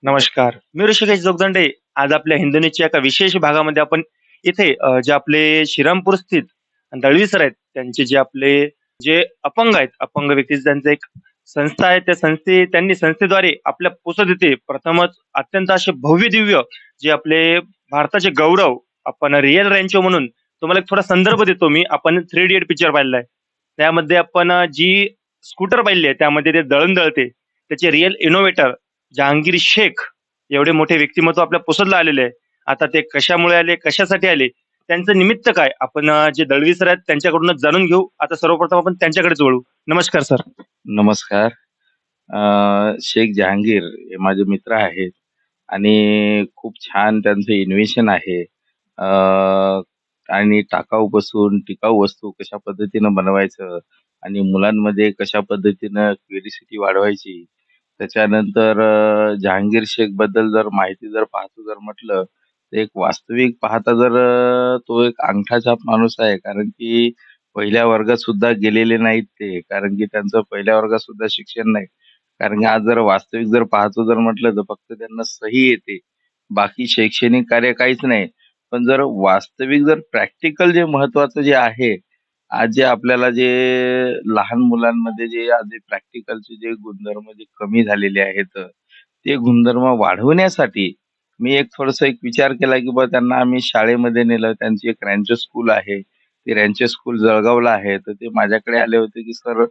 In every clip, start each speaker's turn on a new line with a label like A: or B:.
A: नमस्कार. मी ऋषिकेश जोगदंडे. आज आपल्या हिंदुनीच्या एका विशेष भागामध्ये आपण इथे जे आपले श्रीरामपूर स्थित दळवी सर आहेत, त्यांचे जे आपले जे अपंग आहेत, अपंग व्यक्तीचं त्यांचं एक संस्था आहे. त्या त्यांनी संस्थेद्वारे आपल्या पुसद येथे प्रथमच अत्यंत असे भव्य-दिव्य जे आपले भारताचे गौरव आपण रिअल रॅन्चो म्हणून तुम्हाला एक थोडा संदर्भ देतो मी. आपण थ्री इडियट पिक्चर पाहिलेला आहे. त्यामध्ये आपण जी स्कूटर पाहिली आहे, त्यामध्ये ते दळण दळते. त्याचे रिअल इनोव्हेटर जहांगीर शेख एवढे मोठे व्यक्तिमत्व आपल्या पुसदला आलेले आहे. आता ते कशामुळे आले, कशासाठी आले, त्यांचं निमित्त काय? आपण जे दळवी सर आहेत त्यांच्याकडूनच जाणून घेऊ. आता सर्वप्रथम आपण त्यांच्याकडेच वळू. नमस्कार सर.
B: नमस्कार. शेख जहांगीर हे माझे मित्र आहेत आणि खूप छान त्यांचं इन्व्हेन्शन आहे. आणि टाकाऊपासून टिकाऊ वस्तू कशा पद्धतीनं बनवायचं आणि मुलांमध्ये कशा पद्धतीनं क्युरिओसिटी वाढवायची. त्याच्यानंतर जहांगीर शेखबद्दल जर माहिती पाहायचं म्हटलं, तर एक वास्तविक पाहता तो एक अंगठाछाप माणूस आहे. कारण की पहिल्या वर्गात सुद्धा गेलेले नाहीत ते. कारण की त्यांचं पहिल्या वर्गात सुद्धा शिक्षण नाही. कारण की आज वास्तविक पाहायचं म्हटलं, तर फक्त त्यांना सही येते. बाकी शैक्षणिक कार्य काहीच नाही. पण वास्तविक प्रॅक्टिकल जे महत्त्वाचं जे आहे, आज जे आपल्याला जे लहान मुलांमध्ये जे आज प्रॅक्टिकलचे जे गुणधर्म जे कमी झालेले आहेत, ते गुणधर्म वाढवण्यासाठी मी थोडंसं विचार केला, की त्यांना आम्ही शाळेमध्ये नेलं. त्यांची एक रॅन्चो स्कूल आहे. ते रॅन्चो स्कूल जळगावला आहे. तर ते माझ्याकडे आले होते, की "सर,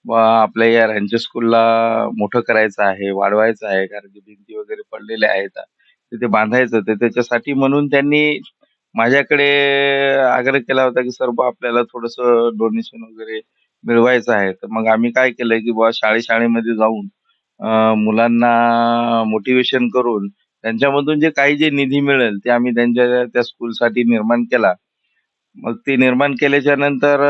B: आपल्या या रॅन्चो स्कूलला मोठं करायचं आहे, वाढवायचं आहे. कारण की भिंती वगैरे पडलेल्या आहेत. तर ते बांधायचं." तर त्याच्यासाठी म्हणून त्यांनी माझ्याकडे आग्रह केला होता, की "सर, आपल्याला थोडंसं डोनेशन वगैरे मिळवायचं आहे." तर मग आम्ही काय केलं, की शाळेमध्ये जाऊन मुलांना मोटिव्हेशन करून त्यांच्यामधून जे निधी मिळेल, ते आम्ही त्यांच्या त्या स्कूलसाठी निर्माण केला. मग ते निर्माण केल्याच्या नंतर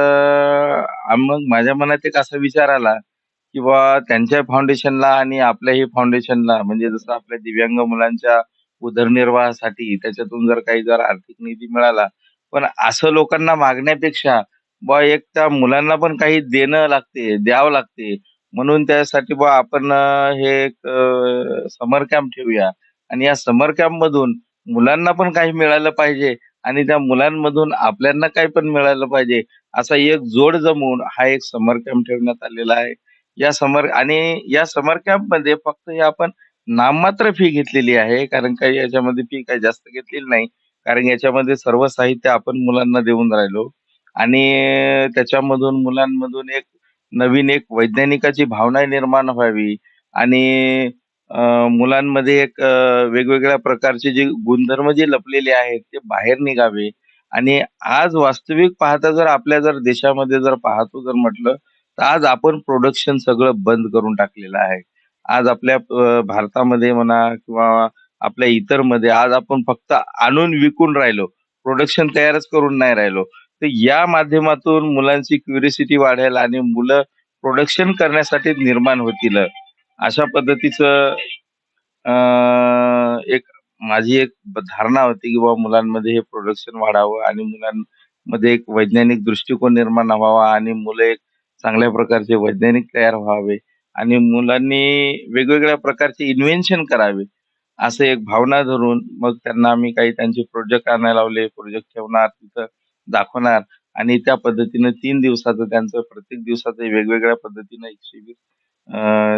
B: मग माझ्या मनात एक असा विचार आला, की त्यांच्या फाउंडेशनला आणि आपल्याही फाउंडेशनला म्हणजे जसं आपल्या दिव्यांग मुलांच्या उदरनिर्वाहासाठी त्याच्यातून काही आर्थिक निधी मिळाला. पण असं लोकांना मागण्यापेक्षा एक त्या मुलांना पण काही देणं लागते, द्यावं लागते. म्हणून त्यासाठी आपण हे एक समर कॅम्प ठेवूया आणि या समर कॅम्पमधून मुलांना पण काही मिळालं पाहिजे आणि त्या मुलांमधून आपल्याला काही पण मिळालं पाहिजे. असा एक जोड जमवून हा एक समर कॅम्प ठेवण्यात आलेला आहे. या समर कॅम्पमध्ये फक्त हे आपण नाममात्र फी घेतलेली आहे. कारण काही याच्यामध्ये फी काही जास्त घेतलेली नाही. कारण याच्यामध्ये सर्व साहित्य आपण मुलांना देऊन राहिलो आणि त्याच्यामधून मुलांमधून नवीन वैज्ञानिकाची भावना निर्माण व्हावी आणि मुलांमध्ये वेगवेगळ्या प्रकारचे जे गुणधर्म जे लपलेले आहेत ते बाहेर निघावे आणि आज वास्तविक पाहता आपल्या देशामध्ये पाहतो म्हटलं, तर आज आपण प्रोडक्शन सगळं बंद करून टाकलेलं आहे. आज आपल्या भारतामध्ये म्हणा किंवा आपल्या इतरमध्ये आज आपण फक्त आणून विकून राहिलो. प्रोडक्शन तयारच करून नाही राहिलो. तर या माध्यमातून मुलांची क्युरिओसिटी वाढेल आणि मुलं प्रोडक्शन करण्यासाठी निर्माण होतील. अशा पद्धतीचं माझी धारणा होती, की मुलांमध्ये हे प्रोडक्शन वाढावं आणि मुलांमध्ये एक वैज्ञानिक दृष्टिकोन निर्माण व्हावा आणि मुलं एक चांगल्या प्रकारचे वैज्ञानिक तयार व्हावे आणि मुलांनी वेगवेगळ्या प्रकारचे इन्व्हेन्शन करावे. असं एक भावना धरून मग त्यांना आम्ही काही त्यांचे प्रोजेक्ट आणायला लावले. प्रोजेक्ट ठेवणार, तिथं दाखवणार आणि त्या पद्धतीनं 3 दिवसाचं त्यांचं प्रत्येक दिवसाचं वेगवेगळ्या पद्धतीनं एक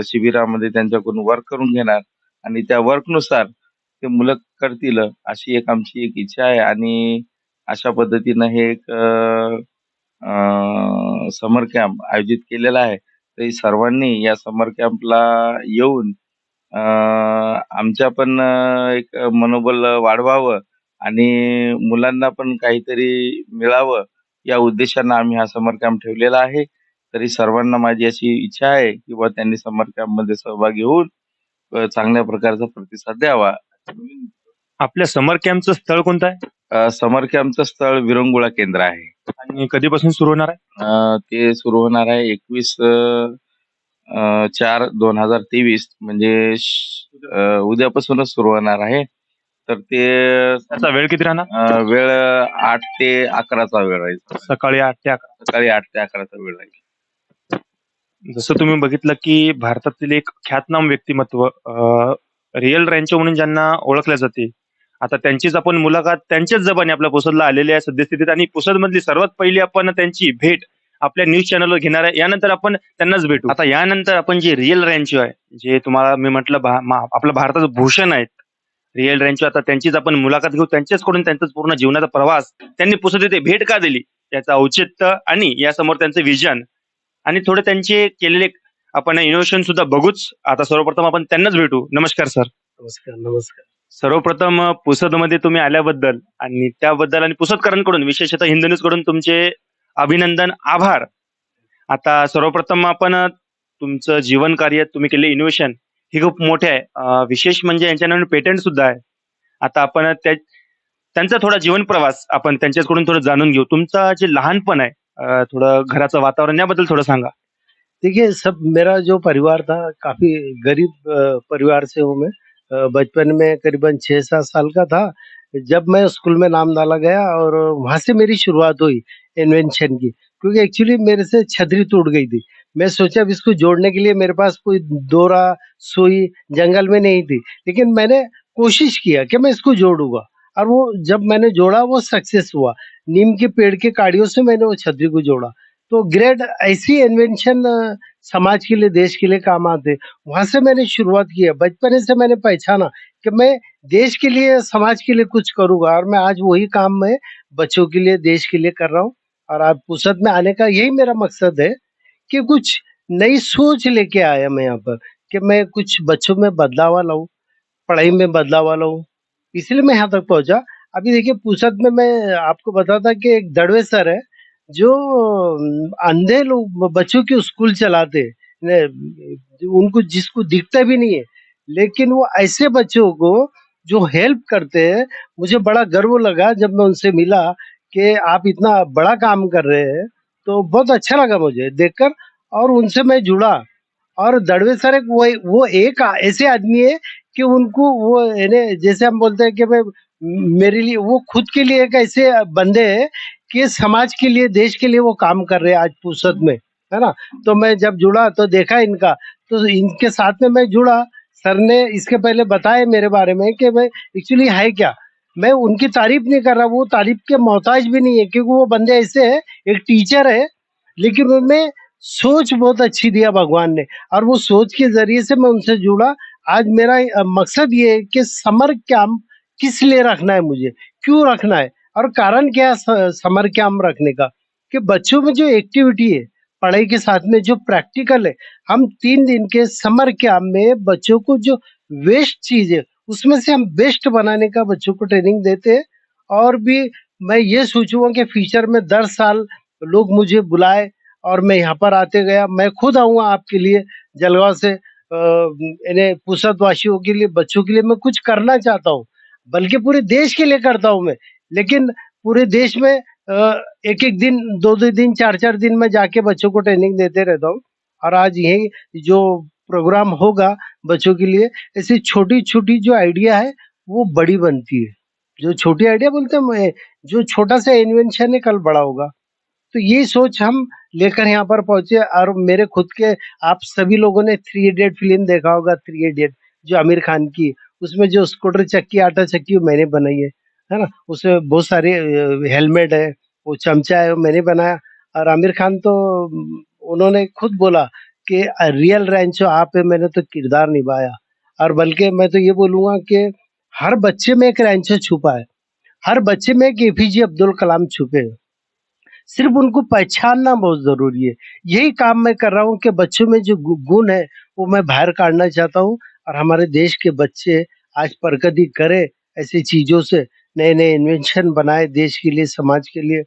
B: शिबिरामध्ये त्यांच्याकडून वर्क करून घेणार आणि त्या वर्कनुसार ते मुलं करतील अशी आमची इच्छा आहे आणि अशा पद्धतीनं हे समर कॅम्प आयोजित केलेला आहे. तर सर्वांनी या समर कॅम्पला येऊन आमच्या पण मनोबल वाढवावं आणि मुलांना पण काहीतरी मिळावं या उद्देशानं आम्ही हा समर कॅम्प ठेवलेला आहे. तरी सर्वांना माझी अशी इच्छा आहे, की त्यांनी समर कॅम्पमध्ये सहभागी होऊन चांगल्या प्रकारचा प्रतिसाद द्यावा.
A: आपल्या समर कॅम्पचं स्थळ कोणतं आहे?
B: समर कॅम्पचं स्थळ विरंगुळा केंद्र आहे.
A: आणि कधीपासून सुरू होणार आहे?
B: ते सुरू होणार आहे 21/4/2023 म्हणजे उद्यापासूनच सुरू होणार आहे. तर
A: त्याचा वेळ किती राहणार?
B: वेळ 8 ते 11 चा वेळ राहील.
A: सकाळी 8 ते 11.
B: सकाळी 8 ते 11 चा वेळ राहील.
A: जसं तुम्ही बघितलं, की भारतातील एक ख्यातनाम व्यक्तिमत्व रिअल रॅन्चो म्हणून ज्यांना ओळखले जाते. आता त्यांचीच आपण मुलाखत त्यांच्याच जबानी आपल्या पुसदला आलेली आहे सद्यस्थितीत आणि पुसदमधली सर्वात पहिली आपण त्यांची भेट आपल्या न्यूज चॅनलवर घेणार आहे. यानंतर आपण त्यांनाच भेटू. आता यानंतर आपण जे रिअल रॅन्चो आहे, जे तुम्हाला मी म्हटलं आपलं भारताचं भूषण आहेत. रिअल रॅन्चो आता त्यांचीच आपण मुलाखत घेऊ. त्यांच्याचकडून त्यांचा पूर्ण जीवनाचा प्रवास, त्यांनी पुसद येथे भेट का दिली, याचं औचित्य आणि यासमोर त्यांचं विजन आणि थोडे त्यांचे केलेले आपण इनोव्हेशन सुद्धा बघूच. आता सर्वप्रथम आपण त्यांनाच भेटू. नमस्कार सर.
C: नमस्कार, नमस्कार.
A: सर्वप्रथम पुसदमध्ये तुम्ही आल्याबद्दल आणि त्याबद्दल आणि पुसदकरांकडून विशेषतः हिंद न्यूजकडून तुमचे अभिनंदन, आभार. आता सर्वप्रथम आपण तुमचं जीवन कार्य तुम्ही केलेले इनोव्हेशन हे खूप मोठे आहे. विशेष म्हणजे यांच्या नावाने पेटंट सुद्धा आहे. आता आपण त्यांचा थोडा जीवन प्रवास आपण त्यांच्याकडून थोडं जाणून घेऊ. तुमचं जे लहानपण आहे, थोडं घराचं वातावरण याबद्दल थोडं सांगा.
C: देखिए सब मेरा जो परिवार था काफ़ी गरीब परिवार से हूँ मैं। बचपन में करीबन 6-7 साल का था, जब मैं स्कूल में नाम डाला गया और वहाँ से मेरी शुरुआत हुई इन्वेंशन की। क्योंकि एक्चुअली मेरे से छतरी टूट गई थी। मैं सोचा अब इसको जोड़ने के लिए मेरे पास कोई डोरा, सुई जंगल में नहीं थी, लेकिन मैंने कोशिश किया कि मैं इसको जोड़ूँगा और वो जब मैंने जोड़ा वो सक्सेस हुआ। नीम के पेड़ के काड़ियों से मैंने वो छतरी को जोड़ा। तो ग्रेट ऐसी इन्वेंशन समाज के लिए, देश के लिए काम आते। वहाँ से मैंने शुरुआत की है। बचपन से मैंने पहचाना कि मैं देश के लिए, समाज के लिए कुछ करूँगा और मैं आज वही काम मैं बच्चों के लिए, देश के लिए कर रहा हूँ। और आज पुसद में आने का यही मेरा मकसद है कि कुछ नई सोच लेके आया मैं यहाँ पर कि मैं कुछ बच्चों में बदलाव लाऊँ, पढ़ाई में बदलाव लाऊँ, इसलिए मैं यहाँ तक पहुँचा। अभी देखिए पुसद में मैं आपको बताता कि एक दड़वे सर है, जो अंधे लोग बच्चों के स्कूल चलाते हैं। उनको जिसको दिखता भी नहीं है, लेकिन वो ऐसे बच्चों को जो हेल्प करते हैं, मुझे बड़ा गर्व लगा जब मैं उनसे मिला कि आप इतना बड़ा काम कर रहे हैं, तो बहुत अच्छा लगा मुझे देखकर और उनसे मैं जुड़ा। और दड़वे सर एक वो एक ऐसे आदमी है कि उनको वो यानी जैसे हम बोलते हैं कि भाई मेरे लिए वो खुद के लिए एक ऐसे बंदे हैं कि समाज के लिए, देश के लिए वो काम कर रहे हैं आज पुसद में, है ना? तो मैं जब जुड़ा तो देखा इनका, तो इनके साथ में मैं जुड़ा। सर ने इसके पहले बताया मेरे बारे में कि भाई एक्चुअली है क्या? मैं उनकी तारीफ नहीं कर रहा, वो तारीफ के मोहताज भी नहीं है क्योंकि वो बंदे ऐसे हैं, एक टीचर है, लेकिन उनमें सोच बहुत अच्छी दिया भगवान ने और वो सोच के ज़रिए से मैं उनसे जुड़ा। आज मेरा मकसद ये है कि समर कैंप किस लिए रखना है मुझे, क्यों रखना है और कारण क्या है समर कैंप रखने का? कि बच्चों में जो एक्टिविटी है, पढ़ाई के साथ में जो प्रैक्टिकल है, हम 3 दिन के समर कैंप में बच्चों को जो वेस्ट चीज़ है, उसमें से हम बेस्ट बनाने का बच्चों को ट्रेनिंग देते हैं। और भी मैं ये सोचूँगा कि फ्यूचर में 10 साल लोग मुझे बुलाएँ और मैं यहाँ पर आते गया। मैं खुद आऊँगा आपके लिए जलगाँव से यानी पुसद वासियों के लिए, बच्चों के लिए मैं कुछ करना चाहता हूँ। बल्कि पूरे देश के लिए करता हूँ मैं। लेकिन पूरे देश में एक-एक दिन, 2-2 दिन, 4-4 दिन मैं जाके बच्चों को ट्रेनिंग देते रहता हूँ। और आज यही जो प्रोग्राम होगा बच्चों के लिए, ऐसी छोटी-छोटी जो आइडिया है, वो बड़ी बनती है। जो छोटी आइडिया बोलते हैं जो छोटा-सा इन्वेंशन है, कल बड़ा होगा। तो ये सोच हम लेकर यहाँ पर पहुँचे और मेरे खुद के, आप सभी लोगों ने थ्री इडियट फ़िल्म देखा होगा, थ्री इडियट जो आमिर खान की, उसमें जो स्कूटर चक्की, आटा चक्की वो मैंने बनाई है ना? उसमें बहुत सारे हेलमेट है, वो चमचा है वो मैंने बनाया। और आमिर खान तो उन्होंने खुद बोला कि रियल रैंचो आप है, मैंने तो किरदार निभाया। और बल्कि मैं तो ये बोलूँगा कि हर बच्चे में एक रैंचो छुपा है, हर बच्चे में एक एपीजे अब्दुल कलाम छुपे हैं। सिर्फ उनको पहचानना बहुत ज़रूरी है। यही काम मैं कर रहा हूँ कि बच्चों में जो गुण है, वो मैं बाहर काढ़ना चाहता हूँ और हमारे देश के बच्चे आज प्रगति करें ऐसी चीज़ों से, नए-नए इन्वेंशन बनाएँ देश के लिए, समाज के लिए।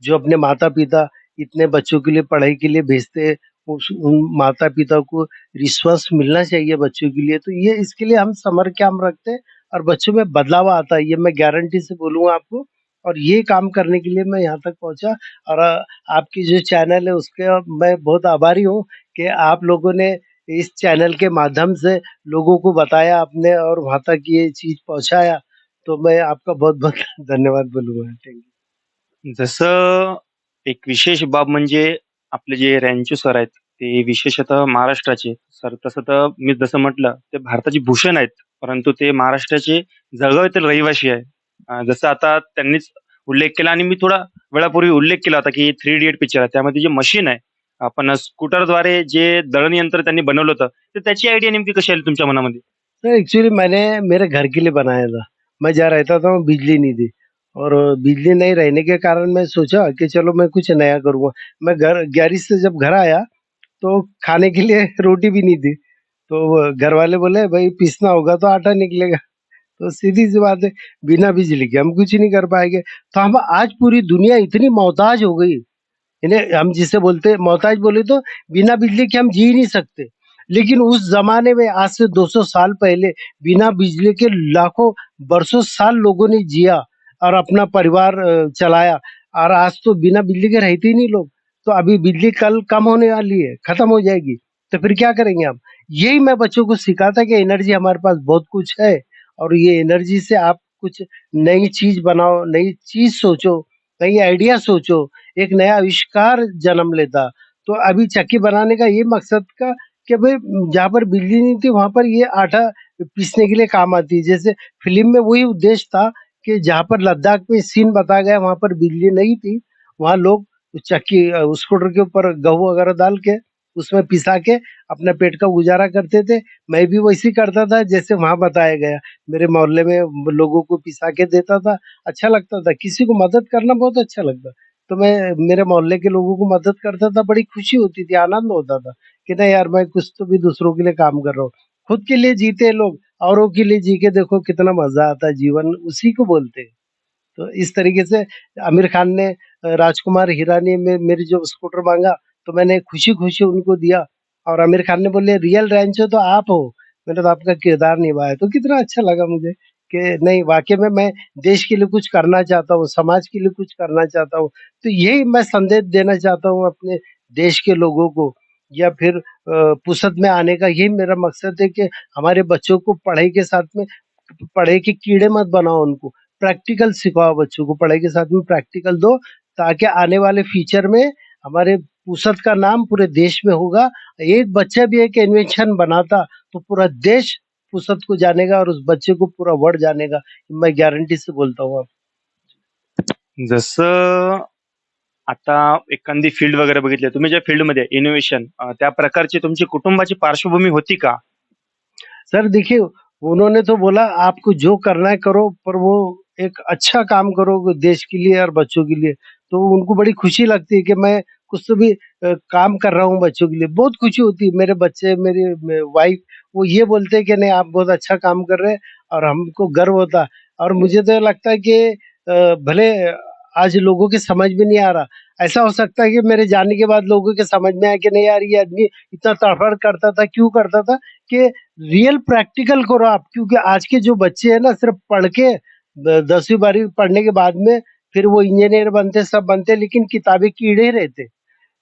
C: जो अपने माता-पिता इतने बच्चों के लिए पढ़ाई के लिए भेजते हैं, उन माता-पिता को विश्वास मिलना चाहिए बच्चों के लिए। तो ये इसके लिए हम समर कैंप रखते हैं और बच्चों में बदलाव आता है, ये मैं गारंटी से बोलूँगा आपको। और ये काम करने के लिए मैं यहाँ तक पहुँचा। और आपकी जो चैनल है उसका मैं बहुत आभारी हूँ कि आप लोगों ने इस चैनल के माध्यम से लोगों को बताया आपने और वहाँ तक ये चीज़ पहुँचाया। तो मैं आपका बहुत-बहुत धन्यवाद बोलूँगा। Thank you.
A: जसं एक विशेष बाब म्हणजे आपले जे रॅन्चो सर आहेत, ते विशेषतः महाराष्ट्राचे सर. तसं तर मी जसं म्हटलं, ते भारताचे भूषण आहेत. परंतु ते महाराष्ट्राचे जळगाव येथील रहिवासी आहे. जसं आता त्यांनीच उल्लेख केला आणि मी थोडा वेळापूर्वी उल्लेख केला होता, की थ्री इडियट पिक्चर आहे. त्यामध्ये जे मशीन आहे, आपण स्कूटरद्वारे जे दळण यंत्र त्यांनी बनवलं होतं, तर त्याची आयडिया नेमकी कशी आली तुमच्या मनामध्ये?
C: तो एक्चुअली मैंने मेरे घर के लिए बनाया था। मैं जहाँ रहता था वहाँ बिजली नहीं थी और बिजली नहीं रहने के कारण मैं सोचा कि चलो मैं कुछ नया करूँगा। मैं घर गैरेज से जब घर आया तो खाने के लिए रोटी भी नहीं थी। तो वो घर वाले बोले भाई पीसना होगा तो आटा निकलेगा। तो सीधी-सी बात है, बिना बिजली के हम कुछ नहीं कर पाएँगे। तो हम आज पूरी दुनिया इतनी मोहताज हो गई, इन्हें हम जिसे बोलते हैं मोहताज बोले तो बिना बिजली के हम जी ही नहीं सकते। लेकिन उस ज़माने में आज से 200 साल पहले बिना बिजली के लाखों बरसों साल लोगों ने जिया और अपना परिवार चलाया और आज तो बिना बिजली के रहते ही नहीं लोग। तो अभी बिजली कल कम होने वाली है, खत्म हो जाएगी, तो फिर क्या करेंगे हम? यही मैं बच्चों को सिखाता कि एनर्जी हमारे पास बहुत कुछ है और ये एनर्जी से आप कुछ नई चीज़ बनाओ, नई चीज़ सोचो, नई आइडिया सोचो, एक नया आविष्कार जन्म लेता। तो अभी चक्की बनाने का ये मकसद का कि भाई जहाँ पर बिजली नहीं थी वहाँ पर ये आटा पीसने के लिए काम आती है। जैसे फ़िल्म में वही उद्देश्य था कि जहाँ पर लद्दाख में सीन बताया गया वहाँ पर बिजली नहीं थी, वहाँ लोग चक्की स्कूटर के ऊपर गेहूँ वगैरह डाल के उसमें पिसा के अपने पेट का गुज़ारा करते थे। मैं भी वैसे ही करता था जैसे वहाँ बताया गया। मेरे मोहल्ले में लोगों को पिसा के देता था, अच्छा लगता था। किसी को मदद करना बहुत अच्छा लगता। तो मैं मेरे मोहल्ले के लोगों को मदद करता था, बड़ी खुशी होती थी, आनंद होता था कि नहीं यार मैं कुछ तो भी दूसरों के लिए काम कर रहा हूँ। खुद के लिए जीते हैं लोग, औरों के लिए जी के देखो कितना मज़ा आता है, जीवन उसी को बोलते हैं। तो इस तरीके से आमिर खान ने राजकुमार हिरानी में मेरी जो स्कूटर माँगा, तो मैंने खुशी-खुशी उनको दिया और आमिर खान ने बोले रियल रैंचो तो आप हो, मैंने तो आपका किरदार निभाया। तो कितना अच्छा लगा मुझे कि नहीं वाक़ई में मैं देश के लिए कुछ करना चाहता हूँ, समाज के लिए कुछ करना चाहता हूँ। तो यही मैं संदेश देना चाहता हूँ अपने देश के लोगों को या फिर पुसद में आने का यही मेरा मकसद है कि हमारे बच्चों को पढ़ाई के साथ में पढ़ाई के कीड़े मत बनाओ उनको। प्रैक्टिकल सिखाओ बच्चों को, पढ़ाई के साथ में प्रैक्टिकल दो ताकि आने वाले फ्यूचर में हमारे पुसद का नाम पूरे देश में होगा। एक बच्चा भी एक इन्वेंशन बनाता तो पूरा देश पुसद को जानेगा और उस बच्चे को पूरा वर्ल्ड जानेगा। मैं गारंटी से बोलता हूँ आप।
A: जसं आता एखादी फील्ड वगैरे बघितली, तुम्ही ज्या फील्डमध्ये इनोव्हेशन त्या प्रकारची तुमची कुटुंबाची पार्श्वभूमी होती का?
C: सर देखिए, उन्होंने तो बोला आपको जो करना है करो पर वो एक अच्छा काम करो देश के लिए और बच्चों के लिए। तो उनको बड़ी खुशी लगती है कि मैं कुछ तो भी काम कर रहा हूँ बच्चों के लिए। बहुत खुशी होती है मेरे बच्चे, मेरी वाइफ वो ये बोलते हैं कि नहीं आप बहुत अच्छा काम कर रहे हैं और हमको गर्व होता है। और मुझे तो लगता है कि भले आज लोगों के समझ में नहीं आ रहा, ऐसा हो सकता है कि मेरे जाने के बाद लोगों के समझ में आए कि नहीं यार ये आदमी इतना तड़फड़ करता था, क्यों करता था? कि रियल प्रैक्टिकल करो आप क्योंकि आज के जो बच्चे हैं ना सिर्फ पढ़ के 10वीं 12वीं पढ़ने के बाद में फिर वो इंजीनियर बनते सब बनते लेकिन किताबी कीड़े ही रहते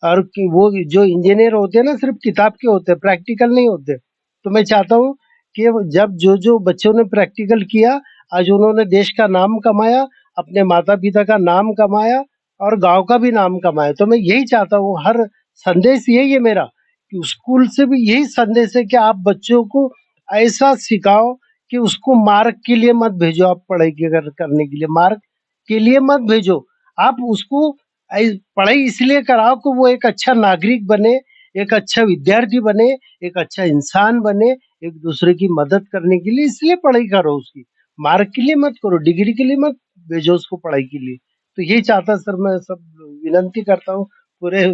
C: और कि वो जो इंजीनियर होते हैं ना सिर्फ किताब के होते हैं प्रैक्टिकल नहीं होते। तो मैं चाहता हूँ कि जब जो बच्चों ने प्रैक्टिकल किया आज उन्होंने देश का नाम कमाया, अपने माता पिता का नाम कमाया और गांव का भी नाम कमाया। तो मैं यही चाहता हूँ हर संदेश यही है मेरा कि स्कूल से भी यही संदेश है कि आप बच्चों को ऐसा सिखाओ कि उसको मार्क के लिए मत भेजो, आप पढ़ाई के करने के लिए मार्क के लिए मत भेजो। आप उसको पढ़ाई इसलिए कराओ कि वो एक अच्छा नागरिक बने, एक अच्छा विद्यार्थी बने, एक अच्छा इंसान बने, एक दूसरे की मदद करने के लिए इसलिए पढ़ाई करो उसकी। मार्क के लिए मत करो, डिग्री के लिए मत भेजो उसको पढ़ाई के लिए। तो यही चाहता सर मैं सब विनती करता हूँ पूरे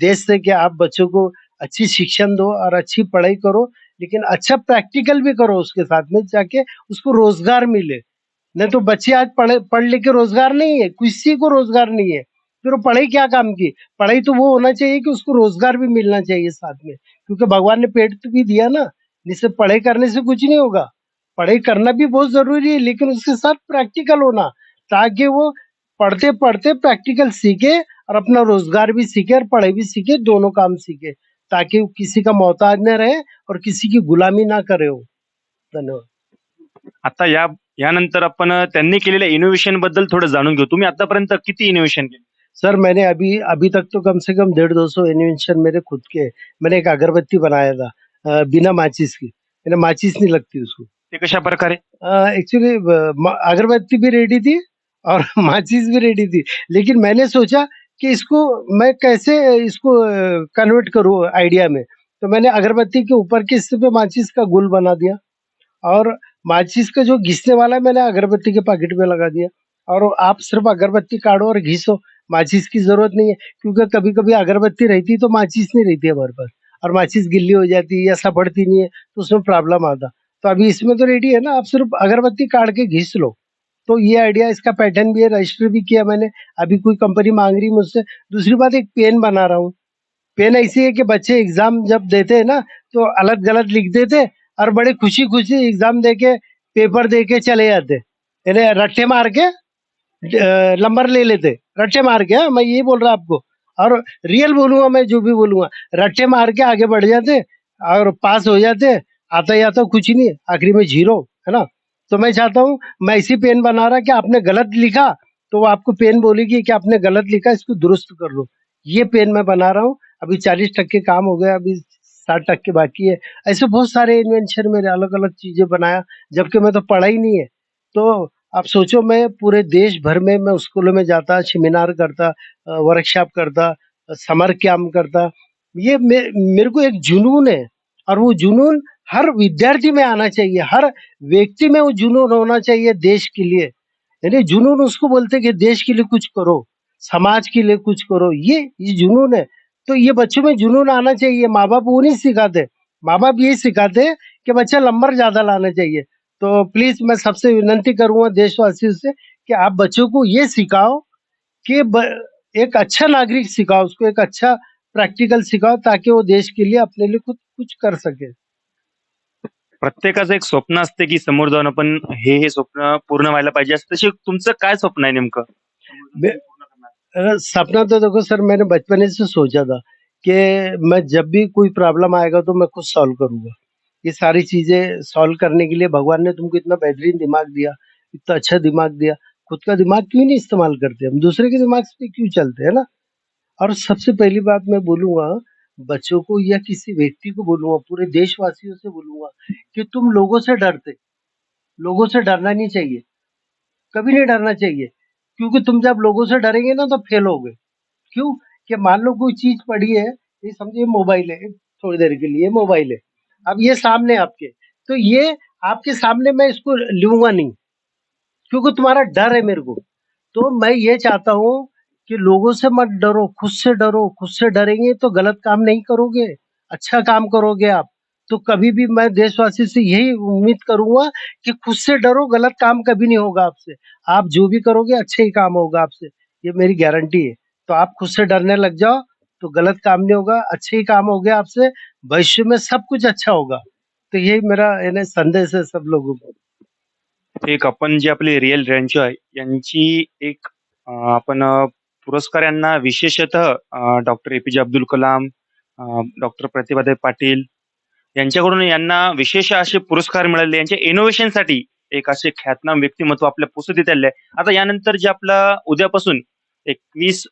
C: देश से कि आप बच्चों को अच्छी शिक्षण दो और अच्छी पढ़ाई करो, लेकिन अच्छा प्रैक्टिकल भी करो उसके साथ में जाके उसको रोज़गार मिले। नहीं तो बच्चे आज पढ़ लिख के रोज़गार नहीं है, किसी को रोज़गार नहीं है। फिर वो पढ़ाई क्या काम की? पढ़ाई तो वो होना चाहिए कि उसको रोज़गार भी मिलना चाहिए साथ में, क्योंकि भगवान ने पेट तो भी दिया ना, जिससे पढ़ाई करने से कुछ नहीं होगा। पढ़ाई करना भी बहुत ज़रूरी है, लेकिन उसके साथ प्रैक्टिकल होना, ताकि वो पढ़ते-पढ़ते प्रैक्टिकल सीखे और अपना रोज़गार भी सीखे और पढ़ाई भी सीखे, दोनों काम सीखे, ताकि वो किसी का मोहताज ना रहे और किसी की गुलामी ना करे वो। धन्यवाद।
A: आता यानंतर आपण त्यांनी केलेल्या इनोव्हेशन बद्दल थोडं जाणून घेऊ. तुम्ही आतापर्यंत किती इनोव्हेशन केले?
C: सर मैंने अभी अभी तक तो कम से कम 150-200 इन्वेंशन मेरे खुद के हैं। मैंने एक अगरबत्ती बनाया था बिना माचिस की, मैंने माचिस नहीं लगती उसको।
A: ते कशा प्रकारे?
C: एक्चुअली अगरबत्ती भी रेडी थी और माचिस भी रेडी थी, लेकिन मैंने सोचा कि इसको मैं कैसे इसको कन्वर्ट करूँ आइडिया में। तो मैंने अगरबत्ती के ऊपर के हिस्से पे माचिस का गुल बना दिया और माचिस का जो घिसने वाला है मैंने अगरबत्ती के पैकेट में लगा दिया और आप सिर्फ अगरबत्ती काढ़ो और घिसो, माचिस की ज़रूरत नहीं है, क्योंकि कभी-कभी अगरबत्ती रहती तो माचिस नहीं रहती है हमारे पास और माचिस गिल्ली हो जाती है या संपड़ती नहीं है, तो उसमें प्रॉब्लम आता। तो अभी इसमें तो रेडी है ना, आप सिर्फ अगरबत्ती काढ़ के घिस लो। तो ये आइडिया, इसका पैटर्न भी है, रजिस्टर भी किया मैंने, अभी कोई कंपनी माँग रही है मुझसे। दूसरी बात, एक पेन बना रहा हूँ। पेन ऐसी है कि बच्चे एग्जाम जब देते हैं ना तो अलग गलत लिख देते और बड़े खुशी खुशी एग्जाम दे के पेपर दे के चले जाते, यानी रट्टे मार के नंबर ले लेते, रट्टे मार के। हाँ, मैं ये बोल रहा आपको, और रियल बोलूंगा, मैं जो भी बोलूंगा, रट्टे मार के आगे बढ़ जाते और पास हो जाते, आता ही आता कुछ नहीं, आखिरी में जीरो, है ना। तो मैं चाहता हूँ, मैं ऐसी पेन बना रहा कि आपने गलत लिखा तो वो आपको पेन बोलेगी कि आपने गलत लिखा, इसको दुरुस्त कर लो। ये पेन मैं बना रहा हूँ। अभी 40% काम हो गया, अभी 60% बाकी है। ऐसे बहुत सारे इन्वेंशन मेरे, अलग अलग चीजें बनाया, जबकि मैं तो पढ़ा ही नहीं है। तो आप सोचो, मैं पूरे देश भर में मैं स्कूलों में जाता, सेमिनार करता, वर्कशॉप करता, समर कैंप करता। ये मेरे को एक जुनून है और वो जुनून हर विद्यार्थी में आना चाहिए, हर व्यक्ति में वो जुनून होना चाहिए देश के लिए। यानी जुनून उसको बोलते हैं कि देश के लिए कुछ करो, समाज के लिए कुछ करो, ये जुनून है। तो ये बच्चों में जुनून आना चाहिए। माँ बाप वो नहीं सिखाते, माँ बाप यही सिखाते कि बच्चा नंबर ज्यादा लाना चाहिए। तो प्लीज मैं सबसे विनंती करूंगा देशवासियों से कि आप बच्चों को ये सिखाओ कि एक अच्छा नागरिक सिखाओ, उसको एक अच्छा प्रैक्टिकल सिखाओ, ताकि वो देश के लिए अपने लिए खुद कुछ कर सके।
A: प्रत्येकाचं एक स्वप्न असते, की समोर जाऊन आपण हे स्वप्न पूर्ण व्हायला पाहिजे असतं. तसे तुमचं काय स्वप्न आहे नेमकं?
C: बे- सपना तो देखो सर, मैंने बचपन से सोचा था कि मैं जब भी कोई प्रॉब्लम आएगा तो मैं खुद सॉल्व करूंगा। ये सारी चीजें सॉल्व करने के लिए भगवान ने तुमको इतना बेहतरीन दिमाग दिया, इतना अच्छा दिमाग दिया, खुद का दिमाग क्यों नहीं इस्तेमाल करते? हम दूसरे के दिमाग पे क्यों चलते, है ना। और सबसे पहली बात मैं बोलूंगा बच्चों को या किसी व्यक्ति को बोलूंगा, पूरे देशवासियों से बोलूंगा कि तुम लोगों से डरते, लोगों से डरना नहीं चाहिए, कभी नहीं डरना चाहिए। क्योंकि तुम जब लोगों से डरेंगे ना तो फेल होगे। क्यों? कि मान लो कोई चीज पड़ी है, ये समझिए मोबाइल है, थोड़ी देर के लिए मोबाइल है, अब ये सामने आपके, तो ये आपके सामने मैं इसको लूंगा नहीं, क्योंकि तुम्हारा डर है मेरे को। तो मैं ये चाहता हूँ कि लोगों से मत डरो, खुद से डरो। खुद से डरेंगे तो गलत काम नहीं करोगे, अच्छा काम करोगे आप। तो कभी भी मैं देशवासी से यही उम्मीद करूंगा कि खुद से डरो, गलत काम कभी नहीं होगा आपसे। आप जो भी करोगे अच्छे ही काम होगा आपसे, ये मेरी गारंटी है। तो आप खुद से डरने लग जाओ तो गलत काम नहीं होगा, अच्छे ही काम होंगे आपसे, भविष्य में सब कुछ अच्छा होगा। तो यही मेरा यानी संदेश है सब लोगों को।
A: एक आपण जे आपले रिअल रॅन्चो आहे यांची एक आपण पुरस्कार यांना विशेषतः doctor APJ Abdul Kalam, doctor Pratibhatai Patil यांच्याकडून यांना विशेष असे पुरस्कार मिळाले. यांच्या इनोव्हेशनसाठी एक असे ख्यातनाम व्यक्तिमत्व आपल्या पुस्तकात आले आहे. आता यानंतर जे आपला उद्यापासून 21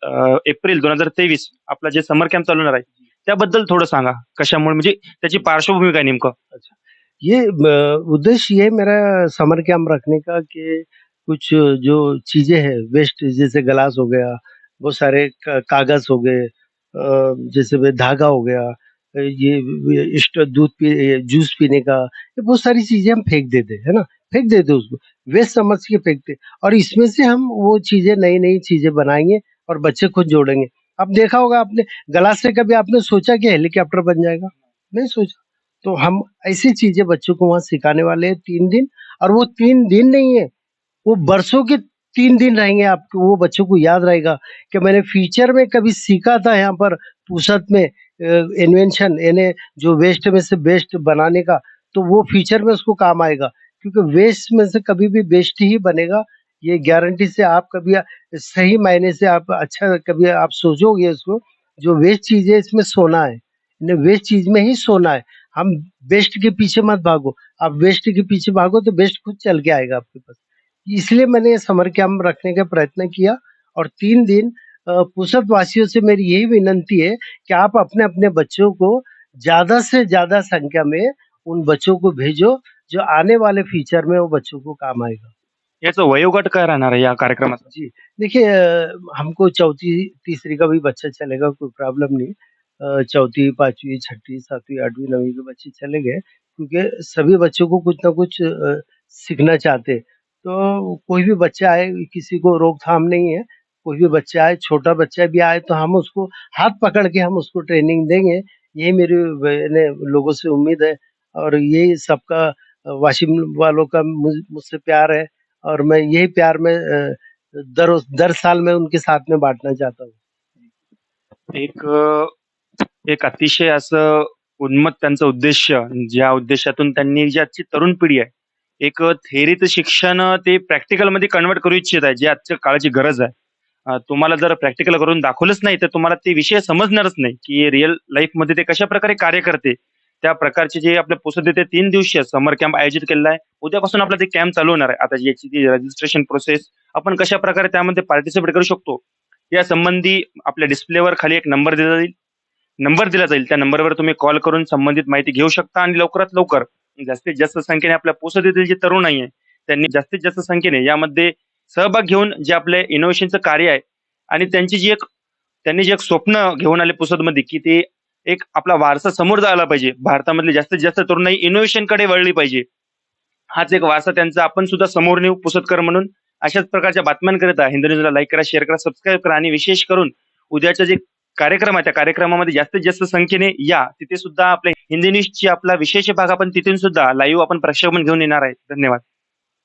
A: एप्रिल 2023 आपला जे समर कॅम्प चालू होणार आहे, त्याबद्दल थोडं सांगा. कशामुळे म्हणजे त्याची पार्श्वभूमी काय नेमकं?
C: अच्छा, ये उद्देश्य ये मेरा समर कैंप रखने का कि कुछ जो चीज़ें हैं वेस्ट, जैसे ग्लास हो गया, बहुत सारे कागज़ हो गए, जैसे धागा हो गया, ये दूध पी जूस पीने का, ये बहुत सारी चीज़ें हम फेंक देते हैं, है ना? फेंक देते हैं उसको, वेस्ट समझ के फेंकते, और इसमें से हम वो चीज़ें, नई-नई चीज़ें बनाएँगे और बच्चे खुद जोड़ेंगे। अब देखा होगा आपने, ग्लास से कभी आपने सोचा कि हेलीकॉप्टर बन जाएगा? नहीं सोचा। तो हम ऐसी चीज़ें बच्चों को वहाँ सिखाने वाले हैं 3 दिन, और वो 3 दिन नहीं है, वो बरसों के 3 दिन रहेंगे। आपको, वो बच्चों को याद रहेगा कि मैंने फ्यूचर में कभी सीखा था यहाँ पर पुसद में इन्वेंशन, यानी जो वेस्ट में से बेस्ट बनाने का, तो वो फ्यूचर में उसको काम आएगा। क्योंकि वेस्ट में से कभी भी बेस्ट ही बनेगा, ये गारंटी से। आप कभी सही मायने से आप अच्छा कभी आप सोचोगे इसको, जो वेस्ट चीज़ है इसमें सोना है, वेस्ट चीज़ में ही सोना है। हम बेस्ट के पीछे मत भागो, आप वेस्ट के पीछे भागो तो बेस्ट खुद चल के आएगा आपके पास। इसलिए मैंने ये समर कैंप रखने का प्रयत्न किया, और 3 दिन पुसद वासियों से मेरी यही विनंती है कि आप अपने-अपने बच्चों को ज़्यादा से ज़्यादा संख्या में उन बच्चों को भेजो, जो आने वाले फ्यूचर में वो बच्चों को काम आएगा।
A: याचं वयोगट काय राहणार आहे या कार्यक्रमाचा?
C: जी, देखिए हमको चौथी तीसरी का भी बच्चा चलेगा, कोई प्रॉब्लम नहीं। चौथी, 5वीं, छठी, 7वीं, 8वीं, 9वीं के बच्चे चलेंगे, क्योंकि सभी बच्चों को कुछ ना कुछ सीखना चाहते हैं। तो कोई भी बच्चा आए, किसी को रोकथाम नहीं है, कोई भी बच्चा आए, छोटा बच्चा भी आए तो हम उसको हाथ पकड़ के हम उसको ट्रेनिंग देंगे। यही मेरी मैंने लोगों से उम्मीद है, और यही सबका वाशिम वालों का मुझसे प्यार है, और मैं यही प्यार मैं दर साल मैं उनके साथ में बाँटना चाहता हूँ।
A: एक अतिशय असं उन्मत्त त्यांचा उद्देश, ज्या उद्देशातून त्यांनी जी आजची तरुण पिढी आहे, एक थेअरीचं शिक्षण ते प्रॅक्टिकलमध्ये कन्व्हर्ट करू इच्छित आहे, जी आजच्या काळाची गरज आहे. तुम्हाला जर प्रॅक्टिकल करून दाखवलंच नाही, तर तुम्हाला ते विषय समजणारच नाही, की रिअल लाईफमध्ये ते कशाप्रकारे कार्य करते. त्या प्रकारचे जे आपल्या पुसद येथे 3 दिवसीय समर कॅम्प आयोजित केलेला आहे. उद्यापासून आपला ते कॅम्प चालू होणार आहे. आता याची जी रजिस्ट्रेशन प्रोसेस, आपण कशाप्रकारे त्यामध्ये पार्टिसिपेट करू शकतो, यासंबंधी आपल्या डिस्प्लेवर खाली एक नंबर दिला जाईल. त्या नंबरवर तुम्ही कॉल करून संबंधित माहिती घेऊ शकता आणि लवकरात लवकर जास्तीत जास्त संख्येने आपल्या पुसद येथील जे तरुण आहे, त्यांनी जास्तीत जास्त संख्येने यामध्ये सहभाग घेऊन जे आपले इनोव्हेशनचं कार्य आहे आणि त्यांनी जे एक स्वप्न घेऊन आले पुसदमध्ये, की ते एक आपला वारसा समोर जायला पाहिजे. भारतामधले जास्तीत जास्त तरुणाई इनोव्हेशनकडे वळली पाहिजे. हाच एक वारसा त्यांचा आपण सुद्धा समोर नेऊ पुसदकर म्हणून. अशाच प्रकारच्या बातम्यांकरिता हिंदू न्यूजला लाईक करा, शेअर करा, सबस्क्राईब करा आणि विशेष करून उद्याचा जे कार्यक्रम आहे, त्या कार्यक्रमामध्ये जास्तीत जास्त संख्येने या. तिथे सुद्धा आपल्या हिंदी न्यूजची आपला विशेष भाग आपण तिथून सुद्धा लाईव्ह आपण प्रक्षेपण घेऊन येणार आहे. धन्यवाद.